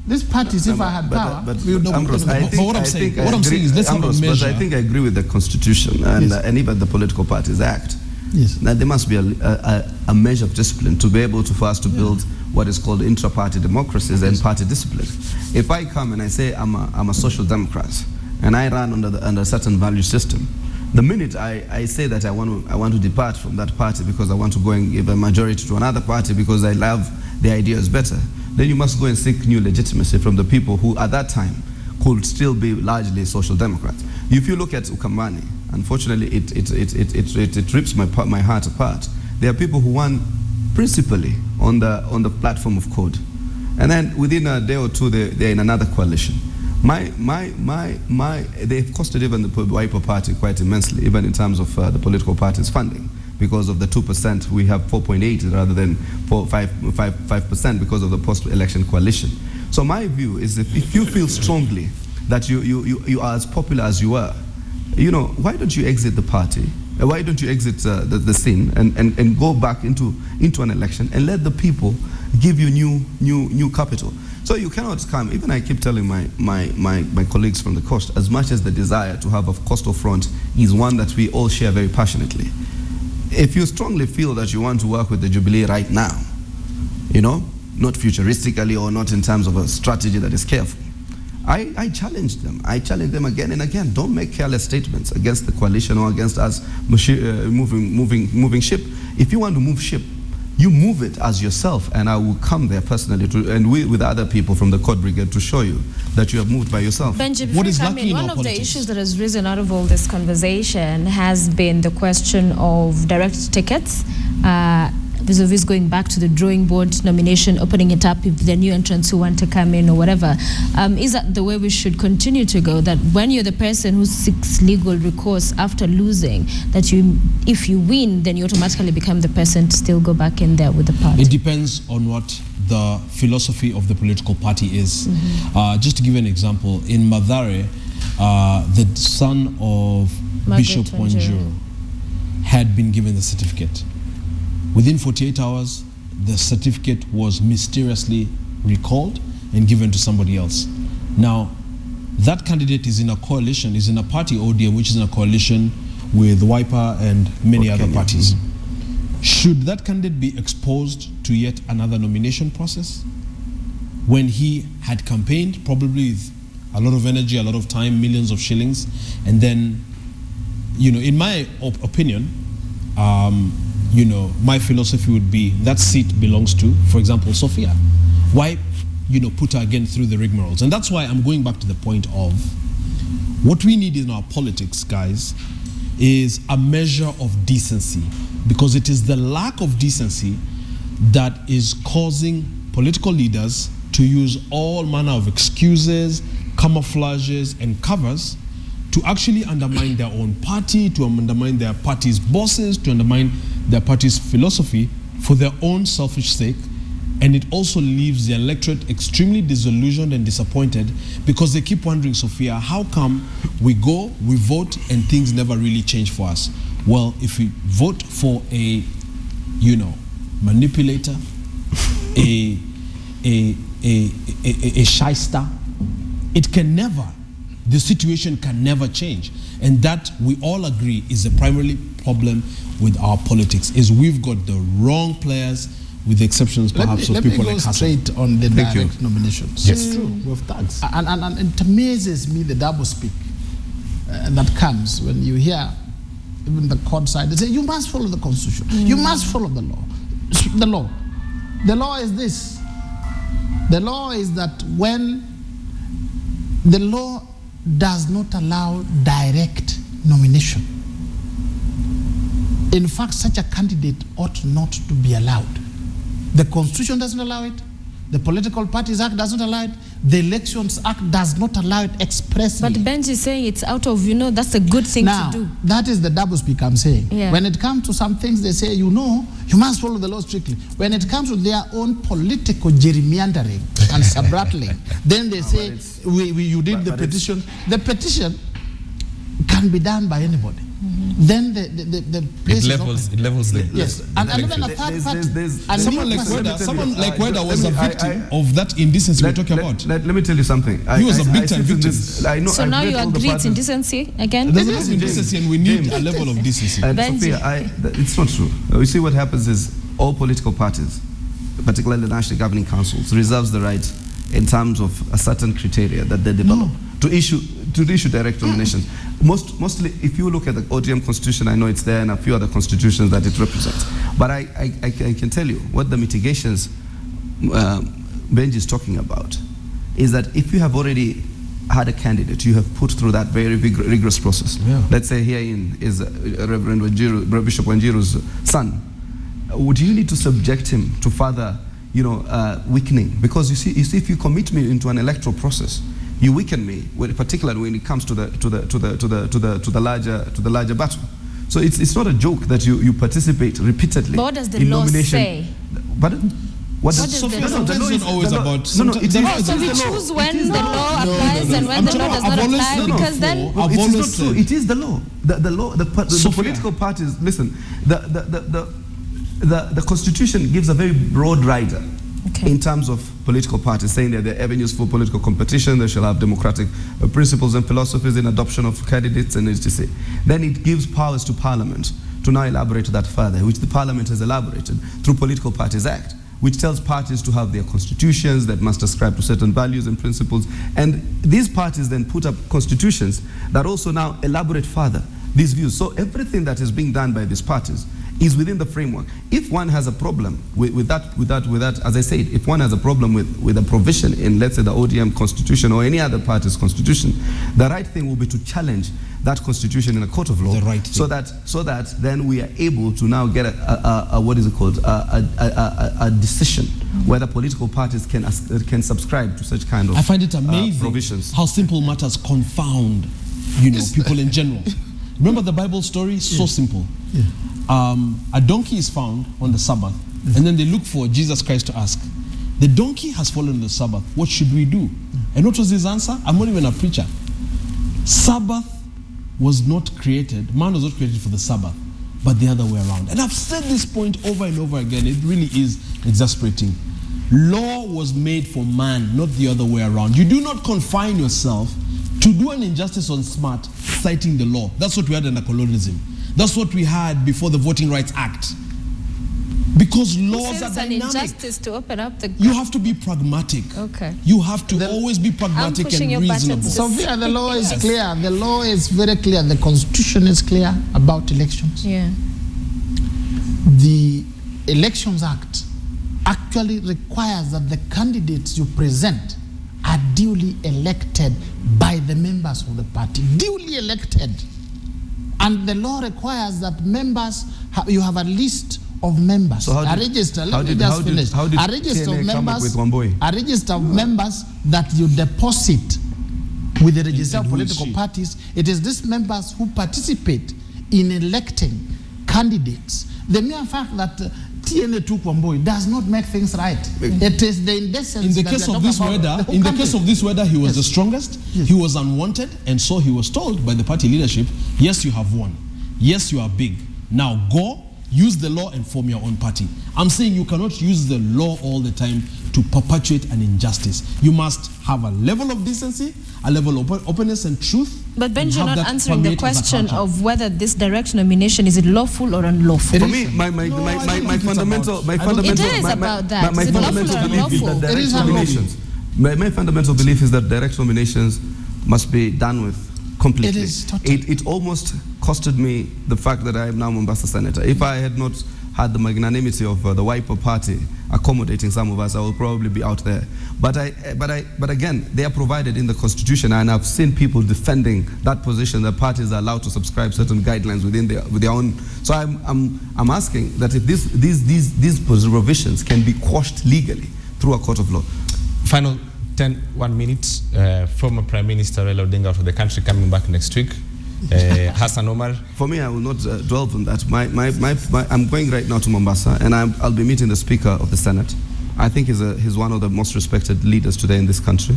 these parties, if I had power, we would Ambrose, not. what I'm saying is let's have a Ambrose, but measure. I think I agree with the Constitution and, Yes. and even the Political Parties Act. Yes. Now, there must be a measure of discipline to be able to, for us to build what is called intra-party democracies and party discipline. If I come and I say I'm a social democrat and I run under a certain value system, the minute I say that I want to depart from that party because I want to go and give a majority to another party because I love the ideas better, then you must go and seek new legitimacy from the people who at that time could still be largely social democrats. If you look at Ukambani, unfortunately it rips my heart apart. There are people who won principally on the platform of code, and then within a day or two they're in another coalition. They've costed even the Wiper Party quite immensely, even in terms of the political party's funding. Because of the 2%, we have 4.8 rather than 5% because of the post-election coalition. So my view is if you feel strongly that you are as popular as you are, why don't you exit the party? Why don't you exit the scene and go back into an election and let the people give you new capital? So you cannot come. Even I keep telling my colleagues from the coast, as much as the desire to have a coastal front is one that we all share very passionately. If you strongly feel that you want to work with the Jubilee right now, not futuristically or not in terms of a strategy that is careful, I challenge them. I challenge them again and again. Don't make careless statements against the coalition or against us moving ship. If you want to move ship, you move it as yourself, and I will come there personally with other people from the Code Brigade to show you that you have moved by yourself. Benji, What is before you come lacking in one our of the politics? issues that has risen out of all this conversation has been the question of direct tickets, vis-a-vis going back to the drawing board nomination, opening it up if there are new entrants who want to come in or whatever. Is that the way we should continue to go? That when you're the person who seeks legal recourse after losing, that if you win, then you automatically become the person to still go back in there with the party? It depends on what the philosophy of the political party is. Just to give you an example, in Mathare, the son of Margaret Bishop Wanjiru had been given the certificate. Within 48 hours, the certificate was mysteriously recalled and given to somebody else. Now, that candidate is in a coalition, is in a party, ODM, which is in a coalition with Wiper and many other parties. Should that candidate be exposed to yet another nomination process when he had campaigned, probably with a lot of energy, a lot of time, millions of shillings, and then, in my opinion, my philosophy would be that seat belongs to, for example, Sophia. Why, put her again through the rigmaroles? And that's why I'm going back to the point of what we need in our politics, guys, is a measure of decency, because it is the lack of decency that is causing political leaders to use all manner of excuses, camouflages, and covers to actually undermine their own party, to undermine their party's bosses, to undermine their party's philosophy for their own selfish sake. And it also leaves the electorate extremely disillusioned and disappointed because they keep wondering, Sophia, how come we go, we vote, and things never really change for us? Well, if we vote for a, manipulator, a shyster, the situation can never change. And that, we all agree, is the primary problem with our politics, is we've got the wrong players, with the exceptions perhaps of people like Hassan. Let me go straight on the direct nominations. Yes. True, with thugs. And it amazes me the doublespeak that comes when you hear even the court side. They say, you must follow the Constitution. You must follow the law. The law is this. The law is that when the law does not allow direct nomination, in fact, such a candidate ought not to be allowed. The Constitution doesn't allow it. The Political Parties Act doesn't allow it. The Elections Act does not allow it expressly. But Benji is saying it's out of, that's a good thing now, to do. That is the doublespeak I'm saying. Yeah. When it comes to some things, they say, you must follow the law strictly. When it comes to their own political gerrymandering, and abruptly. Then they say, it's- you did the but it's- petition. The petition can be done by anybody. Then the place It levels the Yes, and even a third There's- party. there's- a Someone new like person- Weda, someone like Weda was a let me- victim of that indecency we're talking about. Let me tell you something. He was a big time sit in victim. this- I know, So I've now read you all the agree it's parties. indecency again? There's a James, level of indecency, and we need a level of decency. And Benji. Sophia, it's not true. You see, what happens is all political parties, particularly the National Governing Councils, reserves the right in terms of a certain criteria that they develop to issue direct nominations. Mostly, if you look at the ODM constitution, I know it's there, and a few other constitutions that it represents. But I can tell you what the mitigations Benji is talking about is that if you have already had a candidate, you have put through that very rigorous process. Yeah. Let's say herein is Reverend Wanjiru, Bishop Wanjiru's son. Would you need to subject him to further, weakening? Because you see, if you commit me into an electoral process, you weaken me, particularly when it comes to the larger battle. So it's not a joke that you participate repeatedly. But what does the in law nomination. say? But what does Sophia, the law- sometimes it's not always about. No, it sometimes- is. there Oh, so we the law. choose when It is the the law law. applies and when I'm the talking law about- does not I've always apply, said because then before, I've It is always not true. said- It is the law. The law. The Sophia. political parties. Listen. The constitution gives a very broad rider Okay. in terms of political parties, saying that there are avenues for political competition. They shall have democratic principles and philosophies in adoption of candidates and etc. Then it gives powers to Parliament to now elaborate that further, which the Parliament has elaborated through Political Parties Act, which tells parties to have their constitutions that must ascribe to certain values and principles. And these parties then put up constitutions that also now elaborate further these views. So everything that is being done by these parties is within the framework. If one has a problem with that, as I said, if one has a problem with a provision in, let's say, the ODM constitution or any other party's constitution, the right thing will be to challenge that constitution in a court of law. The right thing. So that then we are able to now get a what is it called, a decision whether political parties can subscribe to such kind of I find it amazing provisions. how simple matters confound, people in general. Remember the Bible story? So simple. Yeah. A donkey is found on the Sabbath, and then they look for Jesus Christ to ask. The donkey has fallen on the Sabbath. What should we do? And what was his answer? I'm not even a preacher. Sabbath was not created, man was not created for the Sabbath, but the other way around. And I've said this point over and over again. It really is exasperating. Law was made for man, not the other way around. You do not confine yourself to do an injustice on smart, citing the law. That's what we had under colonialism. That's what we had before the Voting Rights Act. Because laws are Since an dynamic. injustice to open up the... You have to be pragmatic. Okay. You have to always be pragmatic pushing and your buttons. reasonable. Sophia, the law is clear. The law is very clear. The constitution is clear about elections. Yeah. The Elections Act actually requires that the candidates you present are duly elected by the members of the party. Duly elected. And the law requires that members, you have a list of members. So how a did- register, how let me did- just how did- finish. how did A register of TNA come up members, with Wambui? a register of members that you deposit with the register of and who is political she? parties. It is these members who participate in electing candidates. The mere fact that TNA took Wambui does not make things right. It is the indecence. In the that case they're of talking this about weather, the whole in the country. case of this weather, he was Yes. the strongest. Yes. He was unwanted, and so he was told by the party leadership, "Yes, you have won. Yes, you are big. Now go, use the law, and form your own party." I'm saying you cannot use the law all the time to perpetuate an injustice. You must have a level of decency, a level of openness and truth. But and Benji, you're have not that answering the permeate as a question culture. of whether this direct nomination is it lawful or unlawful. For me, my No, I don't think it's fundamental, about- my I don't- fundamental, It is my- about my- that. My Is it lawful fundamental or belief is unlawful? that It direct is unlawful. nominations. My fundamental belief is that direct nominations must be done with completely. It is totally. It almost costed me the fact that I am now Mombasa Senator. If I had not had the magnanimity of the Wiper Party accommodating some of us, I will probably be out there. But again, they are provided in the Constitution, and I've seen people defending that position. That parties are allowed to subscribe certain guidelines with their own. So I'm asking that if these provisions can be quashed legally through a court of law. Final 1 minute. Former Prime Minister Raila Odinga out of the country, coming back next week. Hassan Omar. For me, I will not dwell on that. I'm going right now to Mombasa, and I'll be meeting the Speaker of the Senate I think he's one of the most respected leaders today in this country.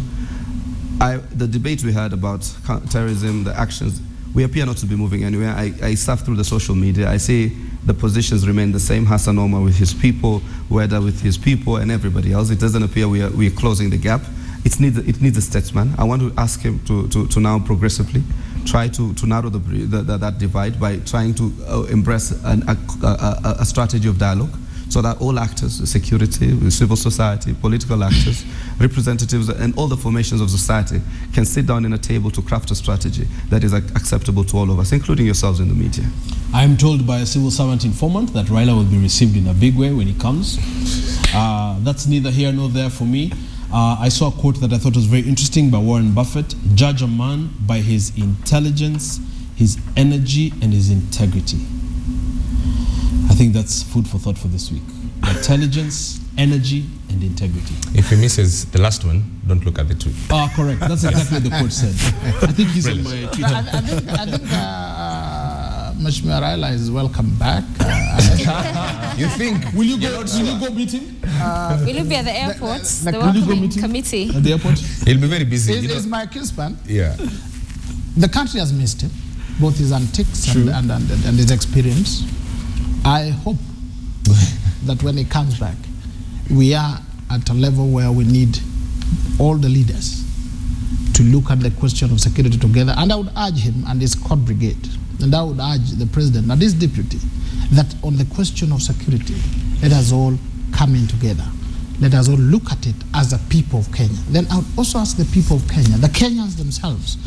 The debate we had about terrorism, the actions, we appear not to be moving anywhere. I surf through the social media. I see the positions remain the same. Hassan Omar with his people, Weda with his people, and everybody else. It doesn't appear we are closing the gap. It needs a statesman. I want to ask him to now progressively try to narrow that divide by trying to embrace a strategy of dialogue, so that all actors, security, civil society, political actors, representatives, and all the formations of society can sit down in a table to craft a strategy that is acceptable to all of us, including yourselves in the media. I am told by a civil servant informant that Raila will be received in a big way when he comes. That's neither here nor there for me. I saw a quote that I thought was very interesting by Warren Buffett: "Judge a man by his intelligence, his energy, and his integrity." I think that's food for thought for this week. Intelligence, energy, and integrity. If he misses the last one, don't look at the tweet. Correct. That's exactly what the quote said. I think he's on my Twitter. I think Mheshimiwa Raila is welcome back. You think? Will you go meet him? Will you be at the airport? The Will you go welcoming meeting committee. at the airport? He'll be very busy. He's my kinsman. Yeah. The country has missed him, both his antics True. and his experience. I hope that when he comes back, we are at a level where we need all the leaders to look at the question of security together. And I would urge him and his court brigade, and I would urge the president and his deputy, that on the question of security, let us all come in together. Let us all look at it as the people of Kenya. Then I would also ask the people of Kenya, the Kenyans themselves,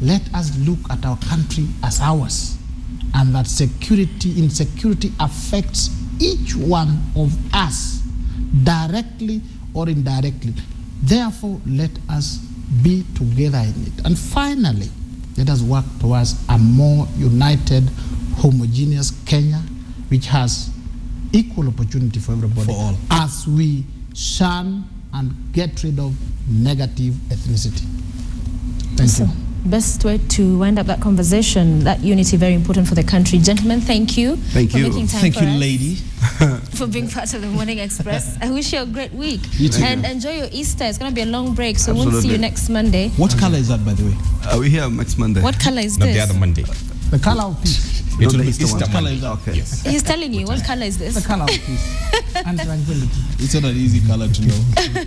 let us look at our country as ours, and that insecurity affects each one of us, directly or indirectly. Therefore, let us be together in it. And finally, let us work towards a more united, homogeneous Kenya, which has equal opportunity for everybody, For all. as we shun and get rid of negative ethnicity. Thank you. Best way to wind up that conversation, that unity very important for the country. Gentlemen, thank you. Thank for you. making time Thank for you, us, lady. for being part of the Morning Express. I wish you a great week. You too. And enjoy your Easter. It's going to be a long break, so we'll see Absolutely. you next Monday. What color is that, by the way? We're here next Monday. What color is Not this? the other Monday. The color of peace. It will the be Easter Easter one. Monday. What color is that? Okay. Yes. He's telling you, what color is this? The color of peace and tranquility. It's not an easy color to know.